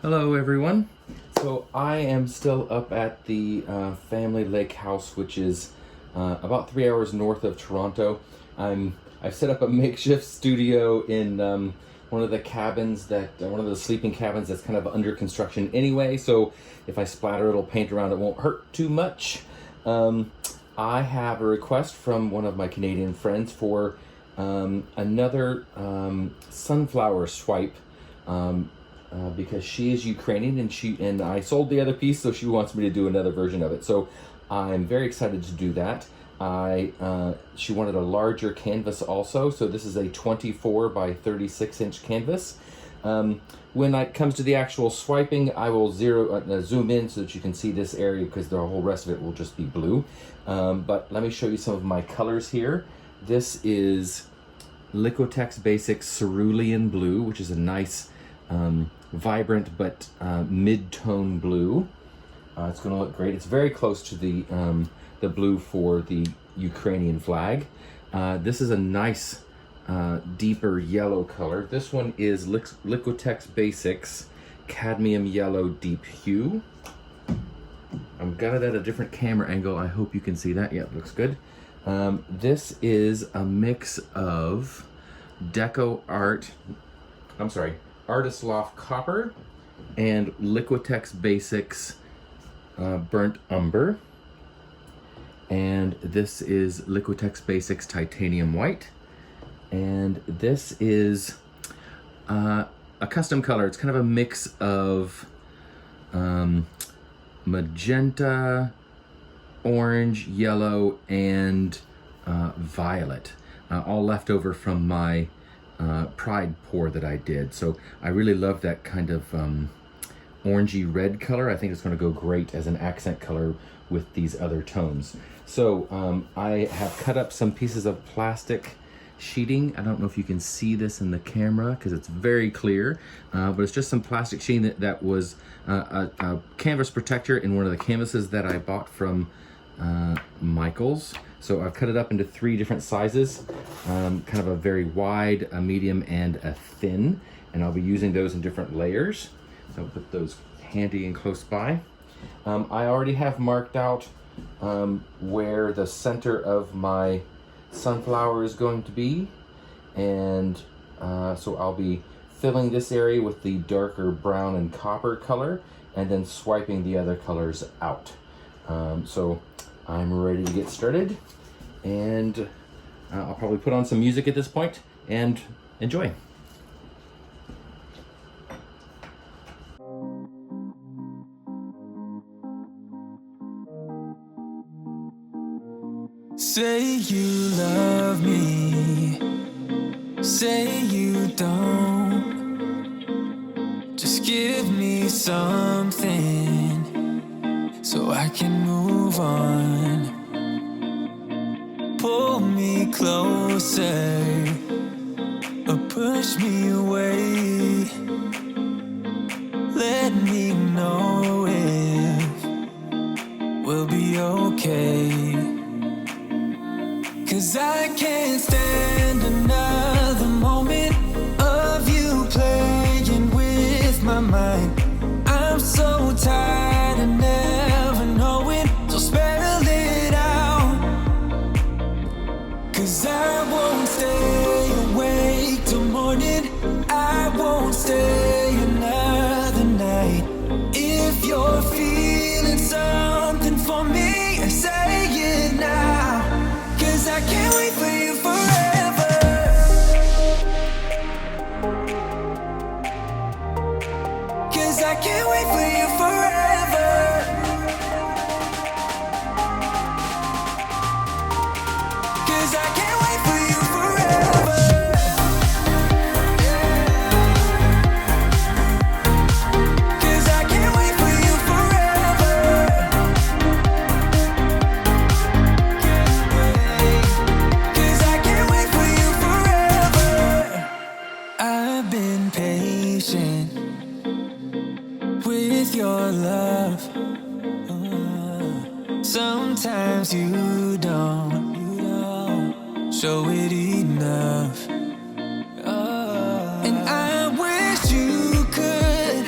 Hello everyone. So I am still up at the family lake house, which is about 3 hours north of Toronto. I've set up a makeshift studio in one of the cabins one of the sleeping cabins that's kind of under construction anyway. So if I splatter a little paint around, it won't hurt too much. I have a request from one of my Canadian friends for another sunflower swipe. Because she is Ukrainian and I sold the other piece, so she wants me to do another version of it. So I'm very excited to do that. She wanted a larger canvas also, so this is a 24 by 36 inch canvas. When it comes to the actual swiping, I will zoom in so that you can see this area, because the whole rest of it will just be blue. But let me show you some of my colors here. This is Liquitex Basic Cerulean Blue, which is a nice vibrant but mid-tone blue. It's going to look great. It's very close to the blue for the Ukrainian flag. This is a nice deeper yellow color. This one is Liquitex Basics Cadmium Yellow Deep Hue. I've got it at a different camera angle. I hope you can see that. Yeah, it looks good. This is a mix of Artist Loft Copper and Liquitex Basics Burnt Umber. And this is Liquitex Basics Titanium White. And this is a custom color. It's kind of a mix of magenta, orange, yellow, and violet. All left over from my Pride pour that I did. So I really love that kind of orangey red color. I think it's going to go great as an accent color with these other tones. So I have cut up some pieces of plastic sheeting. I don't know if you can see this in the camera because it's very clear, but it's just some plastic sheeting that was a canvas protector in one of the canvases that I bought from Michael's. So I've cut it up into 3 different sizes, kind of a very wide, a medium, and a thin, and I'll be using those in different layers. So I'll put those handy and close by. I already have marked out where the center of my sunflower is going to be, and so I'll be filling this area with the darker brown and copper color, and then swiping the other colors out. So I'm ready to get started, and I'll probably put on some music at this point and enjoy. Say you love me, say you don't. Just give me something so I can move on. Pull me closer or push me away. Let me know if we'll be okay. 'Cause I can't stand another moment of you playing with my mind. I'm so tired of never knowing, so spell it out. 'Cause I won't stay awake till morning, I won't stay another night. If you're feeling something for me, say it now. 'Cause I can't wait for you forever. 'Cause I can't wait for you forever. 'Cause I can't wait for you forever. 'Cause I can't wait for you forever. 'Cause I can't wait for you forever. I've been patient with your love. Sometimes you don't show it enough. And I wish you could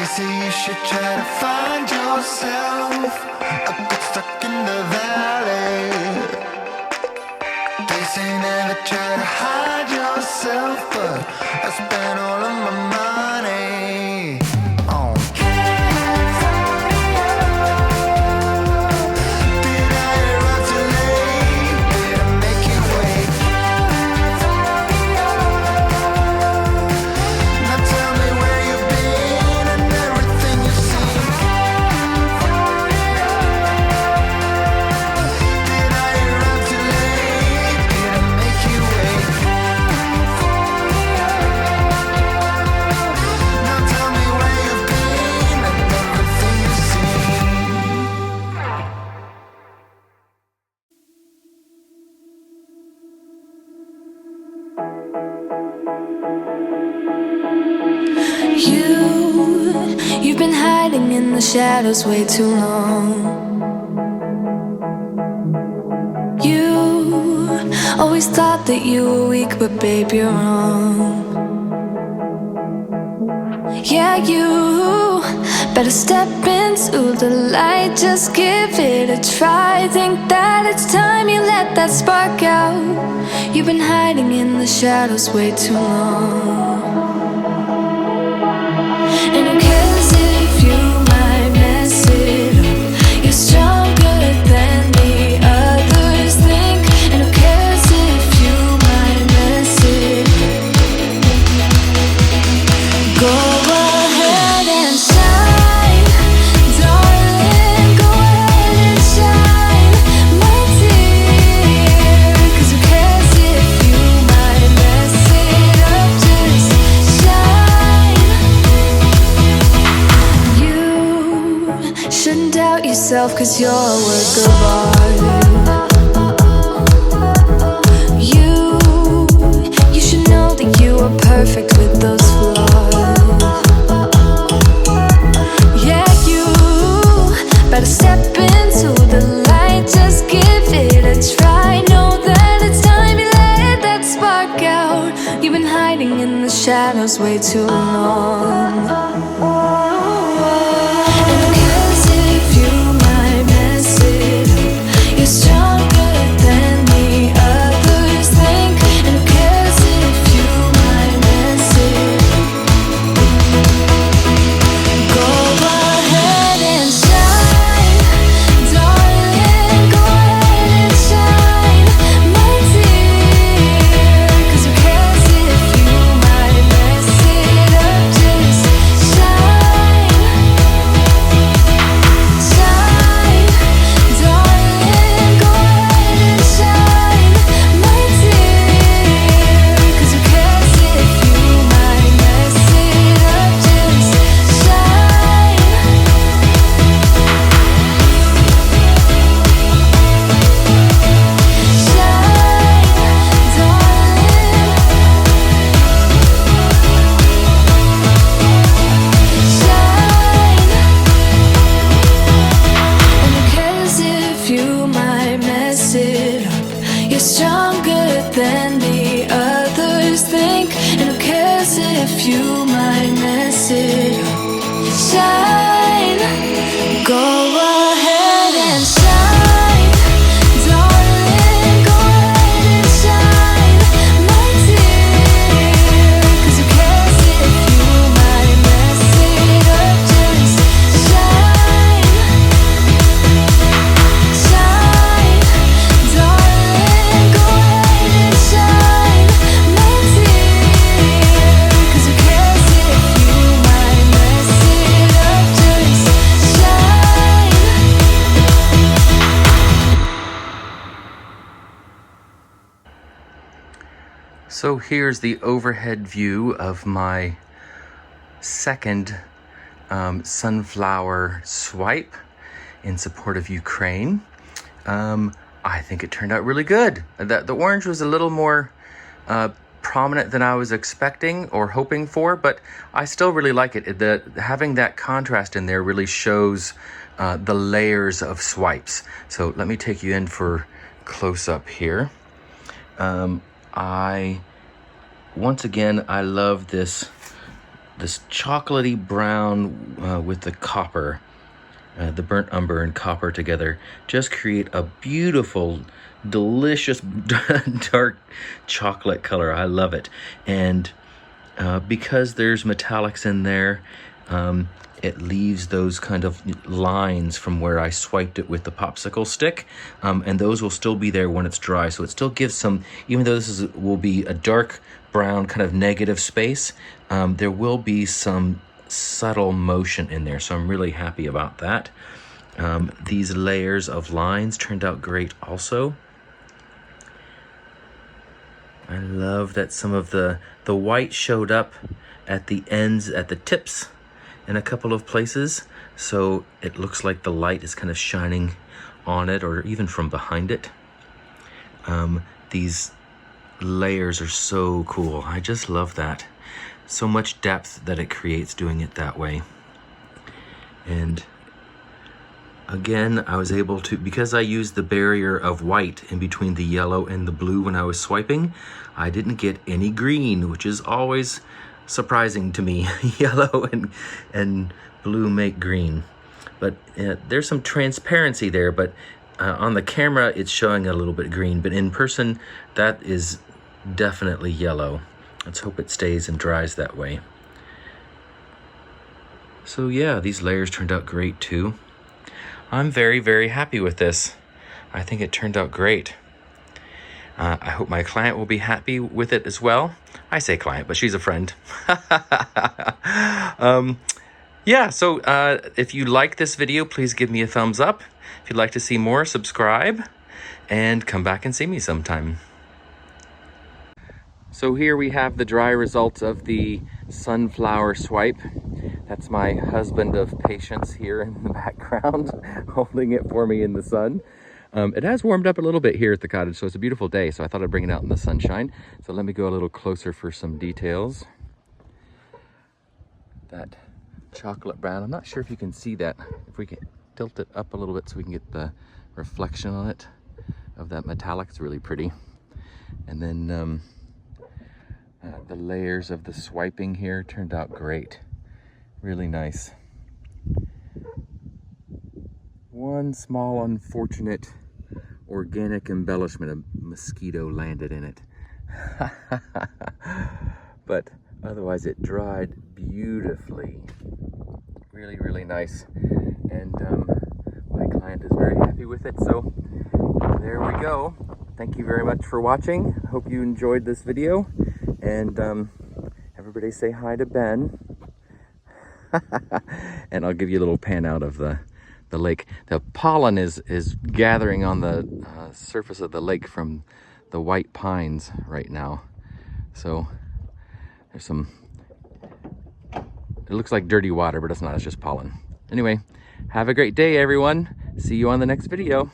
They say you should try to find yourself. I got stuck in the valley. They say never try to hide yourself, but I spent all of my money on California. Did I arrive too late? Did I make you wait? California. Now tell me where you've been and everything you've seen. California. Did I arrive too late? Did I make you wait? California. Now tell me where you've been and everything you've seen. You've been hiding in the shadows way too long. You always thought that you were weak, but babe, you're wrong. Yeah, you better step into the light, just give it a try. Think that it's time you let that spark out. You've been hiding in the shadows way too long. And who cares if you might mess it up? You're stronger than the others think. And who cares if you might mess it up? Go ahead and shine, darling. Go ahead and shine, my dear. 'Cause who cares if you might mess it up? Just shine. You shouldn't doubt yourself, 'cause you're a work of art. You should know that you are perfect with those flaws. Yeah, you better step into the light, just give it a try. Know that it's time you let that spark out. You've been hiding in the shadows way too long. And who cares if you might mess it up? You're stronger than the others think. And who cares if you might mess it up? Go ahead and shine, darling. Go ahead and shine, my dear. 'Cause who cares if you might mess it up? Just shine, shine, darling. Go ahead and shine, my dear. 'Cause who cares if you might mess it up? Just shine. You're stronger than the others think. And who cares if you might mess it up? Shine, go ahead and shine, darling. Go ahead and shine, my dear. 'Cause who cares if you might mess it up? Just shine, shine, darling. Go ahead and shine, my dear. 'Cause who cares if you might mess it up? Just shine. So here's the overhead view of my second sunflower swipe in support of Ukraine. I think it turned out really good. The orange was a little more prominent than I was expecting or hoping for, but I still really like it. Having that contrast in there really shows the layers of swipes. So let me take you in for close up here. Once again, I love this this chocolatey brown with the copper, the burnt umber and copper together, just create a beautiful, delicious dark chocolate color. I love it. And because there's metallics in there, it leaves those kind of lines from where I swiped it with the popsicle stick, and those will still be there when it's dry. So it still gives some, even though will be a dark brown kind of negative space, there will be some subtle motion in there. So I'm really happy about that. These layers of lines turned out great also. I love that some of the white showed up at the ends, at the tips in a couple of places. So it looks like the light is kind of shining on it, or even from behind it. These layers are so cool. I just love that. So much depth that it creates doing it that way. And again, I was able to, because I used the barrier of white in between the yellow and the blue when I was swiping, I didn't get any green, which is always surprising to me. Yellow and blue make green. But there's some transparency there, but on the camera it's showing a little bit green, but in person that is definitely yellow. Let's hope it stays and dries that way. So yeah, these layers turned out great too. I'm very, very happy with this. I think it turned out great. I hope my client will be happy with it as well. I say client, but she's a friend. Yeah, so if you like this video, please give me a thumbs up. If you'd like to see more, subscribe, and come back and see me sometime. So here we have the dry results of the sunflower swipe. That's my husband of patience here in the background, holding it for me in the sun. It has warmed up a little bit here at the cottage, so it's a beautiful day, so I thought I'd bring it out in the sunshine. So let me go a little closer for some details. That chocolate brown, I'm not sure if you can see that. If we can tilt it up a little bit so we can get the reflection on it of that metallic, it's really pretty. And then the layers of the swiping here turned out great. Really nice. One small unfortunate organic embellishment, a mosquito landed in it. But otherwise it dried beautifully. Really, really nice. And my client is very happy with it. So there we go. Thank you very much for watching. Hope you enjoyed this video. And everybody say hi to Ben. And I'll give you a little pan out of the lake. The pollen is gathering on the surface of the lake from the white pines right now. So there's some, it looks like dirty water, but it's not, it's just pollen. Anyway, have a great day, everyone. See you on the next video.